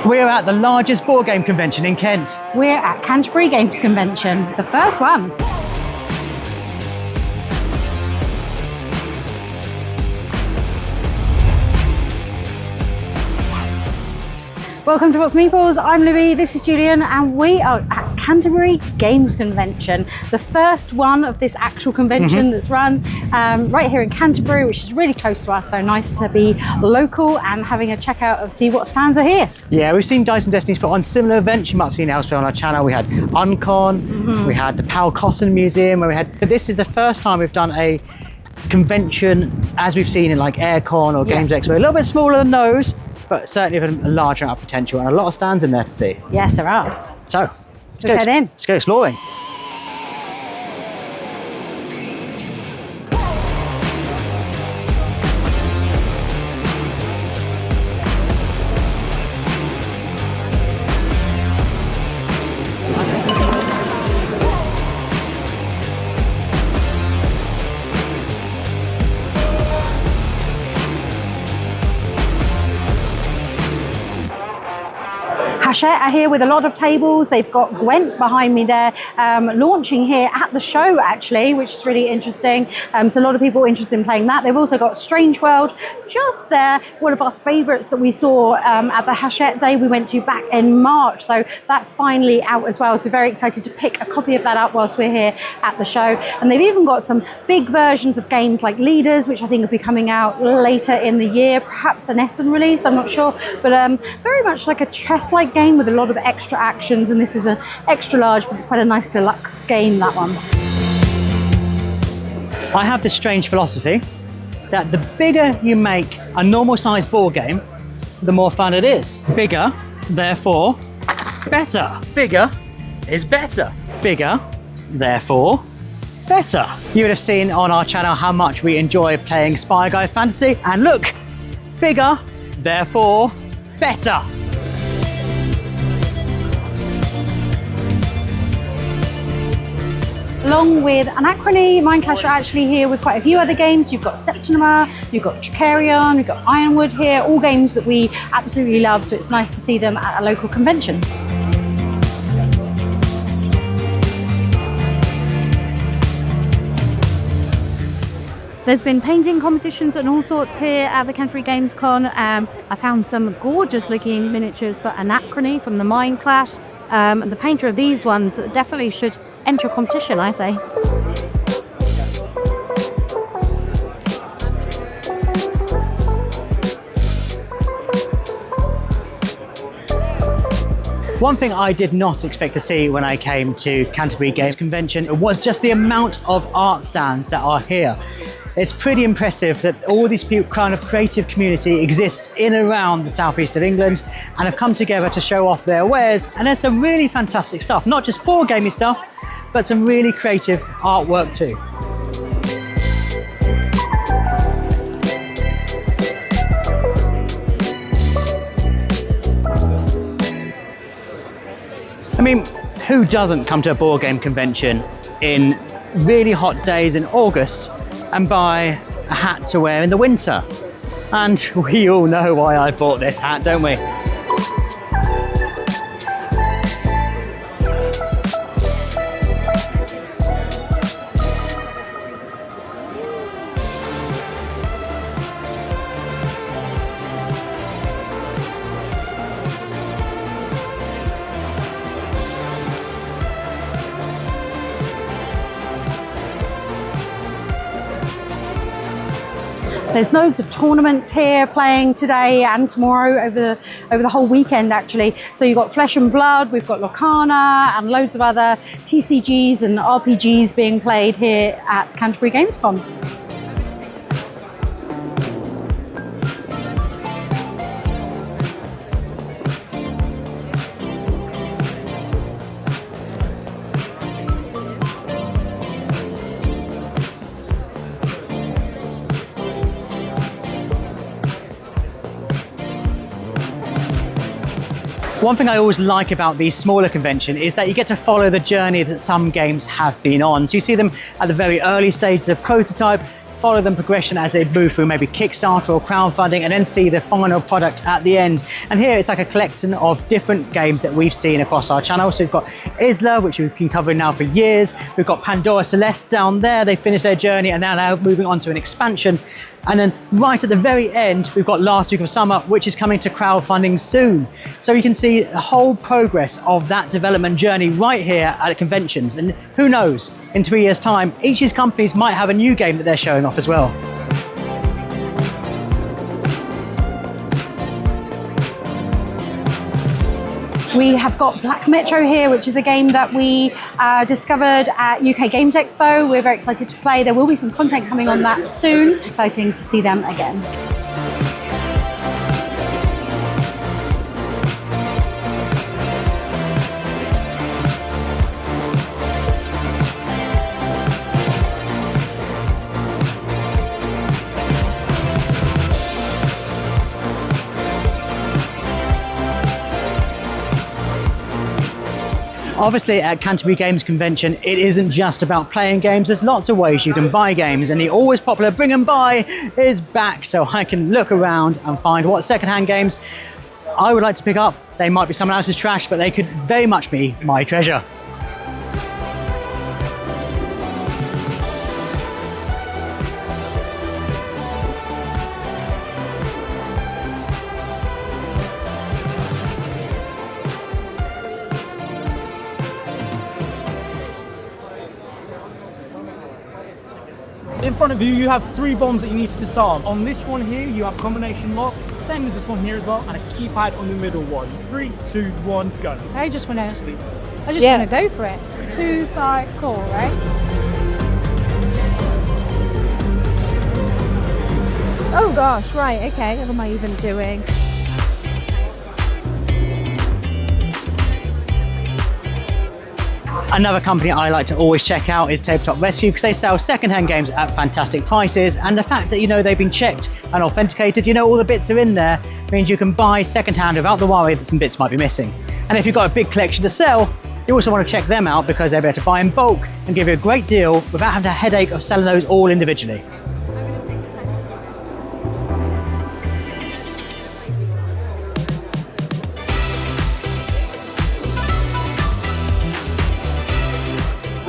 We're at the largest board game convention in Kent. We're at Canterbury Games Convention, the first one. Welcome to BoxedMeeples. I'm Libby, this is Julian, and we are at Canterbury Games Convention, the first one of this actual convention that's run right here in Canterbury, which is really close to us, so nice to be local and having a check out of see what stands are here. Yeah, we've seen Dice and Destinies put on similar events. You might have seen elsewhere on our channel. We had Uncon, we had the Powell Cotton Museum, where we had, but this is the first time we've done a convention as we've seen in like Aircon or Games Expo, a little bit smaller than those, but certainly with a large amount of potential and a lot of stands in there to see. Yes, there are. So, let's head in. Let's go exploring. Hachette are here with a lot of tables. They've got Gwent behind me there, launching here at the show actually, which is really interesting. So a lot of people interested in playing that. They've also got Strange World just there, one of our favourites that we saw at the Hachette Day we went to back in March. So that's finally out as well. So very excited to pick a copy of that up whilst we're here at the show. And they've even got some big versions of games like Leaders, which I think will be coming out later in the year, perhaps an Essen release, I'm not sure. But very much like a chess-like game with a lot of extra actions, and this is an extra large, but it's quite a nice deluxe game, that one. I have this strange philosophy that the bigger you make a normal sized board game, the more fun it is. Bigger, therefore, better. Bigger is better. Bigger, therefore, better. You would have seen on our channel how much we enjoy playing Spy Guy Fantasy, and look, bigger, therefore, better. Along with Anachrony, Mindclash are actually here with quite a few other games. You've got Septima, you've got Tricarion, you've got Ironwood here, all games that we absolutely love, so it's nice to see them at a local convention. There's been painting competitions and all sorts here at the Canterbury Games Con. I found some gorgeous looking miniatures for Anachrony from the Mindclash. The painter of these ones definitely should enter a competition, I say. One thing I did not expect to see when I came to Canterbury Games Convention was just the amount of art stands that are here. It's pretty impressive that all these kind of creative community exists in and around the southeast of England and have come together to show off their wares. And there's some really fantastic stuff, not just board gaming stuff, but some really creative artwork too. I mean, who doesn't come to a board game convention in really hot days in August and buy a hat to wear in the winter? And we all know why I bought this hat, don't we? There's loads of tournaments here playing today and tomorrow over the whole weekend actually. So you've got Flesh and Blood, we've got Locana and loads of other TCGs and RPGs being played here at Canterbury Games Con. One thing I always like about these smaller conventions is that you get to follow the journey that some games have been on. So you see them at the very early stages of prototype follow the progression as they move through maybe Kickstarter or crowdfunding, and then see the final product at the end. And here it's like a collection of different games that we've seen across our channel. So we've got Isla, which we've been covering now for years. We've got Pandora Celeste down there. They finished their journey and they're now moving on to an expansion. And then right at the very end, we've got Last Week of Summer, which is coming to crowdfunding soon. So you can see the whole progress of that development journey right here at conventions. And who knows, in 3 years' time, each of these companies might have a new game that they're showing off as well. We have got Black Metro here, which is a game that we discovered at UK Games Expo. We're very excited to play. There will be some content coming on that soon. Exciting to see them again. Obviously at Canterbury Games Convention, it isn't just about playing games. There's lots of ways you can buy games, and the always popular Bring and Buy is back, so I can look around and find what secondhand games I would like to pick up. They might be someone else's trash, but they could very much be my treasure. In front of you, you have 3 bombs that you need to disarm. On this one here, you have combination lock, same as this one here as well, and a keypad on the middle one. 3, 2, 1, go. I just want to go for it. 2, 5, cool, right? Oh gosh, right, okay, what am I even doing? Another company I like to always check out is Tabletop Rescue, because they sell secondhand games at fantastic prices, and the fact that, you know, they've been checked and authenticated, you know, all the bits are in there, means you can buy secondhand without the worry that some bits might be missing. And if you've got a big collection to sell, you also want to check them out, because they're better to buy in bulk and give you a great deal without having a headache of selling those all individually.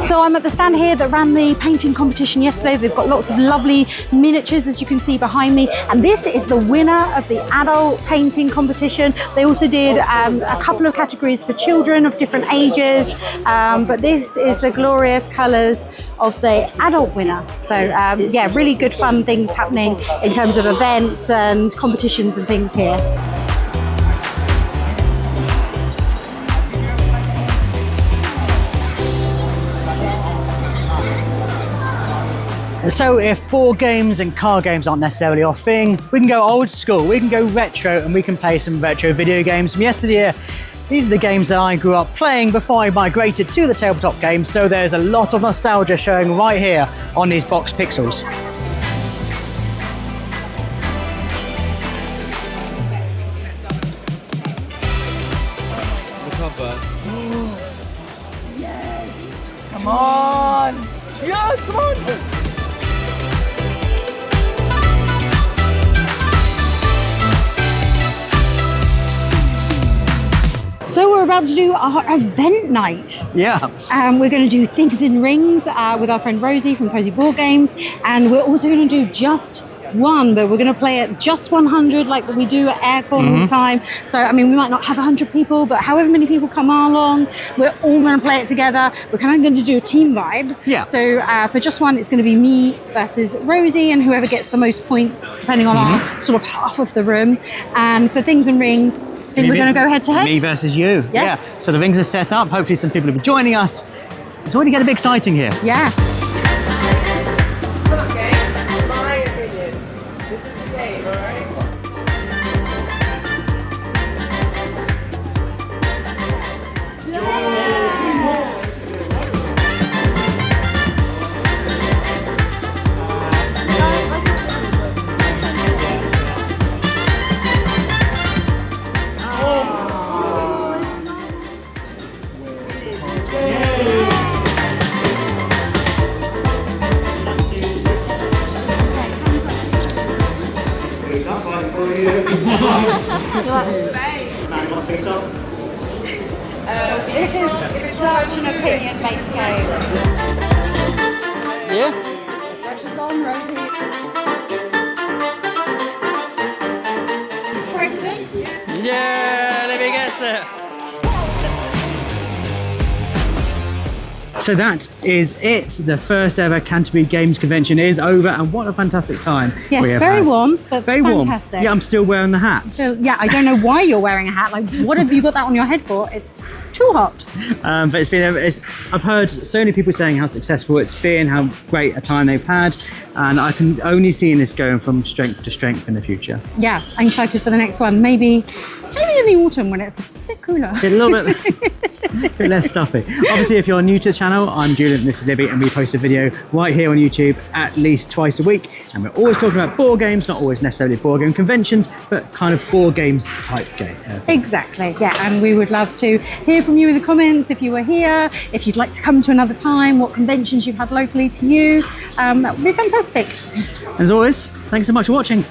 So I'm at the stand here that ran the painting competition yesterday. They've got lots of lovely miniatures, as you can see behind me. And this is the winner of the adult painting competition. They also did a couple of categories for children of different ages. But this is the glorious colours of the adult winner. So yeah, really good fun things happening in terms of events and competitions and things here. So if board games and card games aren't necessarily our thing, we can go old school, we can go retro, and we can play some retro video games from yesteryear. These are the games that I grew up playing before I migrated to the tabletop games, so there's a lot of nostalgia showing right here on these box pixels. Yes! Come on! Yes, come on! So we're about to do our event night. Yeah. We're going to do Thinkers in Rings with our friend Rozie from Cozy Boardgames, and we're also going to do just one, but we're going to play at just 100 like we do at Aircon all the time. So I mean, we might not have 100 people, but however many people come along, we're all going to play it together. We're kind of going to do a team vibe. Yeah. So for just one, it's going to be me versus Rozie, and whoever gets the most points, depending on our sort of half of the room. And for Things and Rings, I think we're going to go head to head. Me versus you. Yes. Yeah. So the rings are set up. Hopefully some people will be joining us. It's already getting a bit exciting here. Yeah. This is such an opinion-based game. Yeah. Pressure's on, Rozie. President? Yeah, Libby gets it. So that is it. The first ever Canterbury Games Convention is over, and what a fantastic time. Yes, we have very had. warm, but Very fantastic. warm. Yeah, I'm still wearing the hat. So, yeah, I don't know why you're wearing a hat. Like, what have you got that on your head for? It's too hot. But it's been, I've heard so many people saying how successful it's been, how great a time they've had, and I can only see this going from strength to strength in the future. Yeah, I'm excited for the next one. Maybe in the autumn when it's a bit cooler. A little bit less stuffy. Obviously, if you're new to the channel, I'm Julian, this is Libby, and we post a video right here on YouTube at least twice a week. And we're always talking about board games, not always necessarily board game conventions, but kind of board games type game. Exactly, yeah, and we would love to hear from you in the comments if you were here, if you'd like to come to another time, what conventions you've had locally to you. That would be fantastic. As always, thanks so much for watching.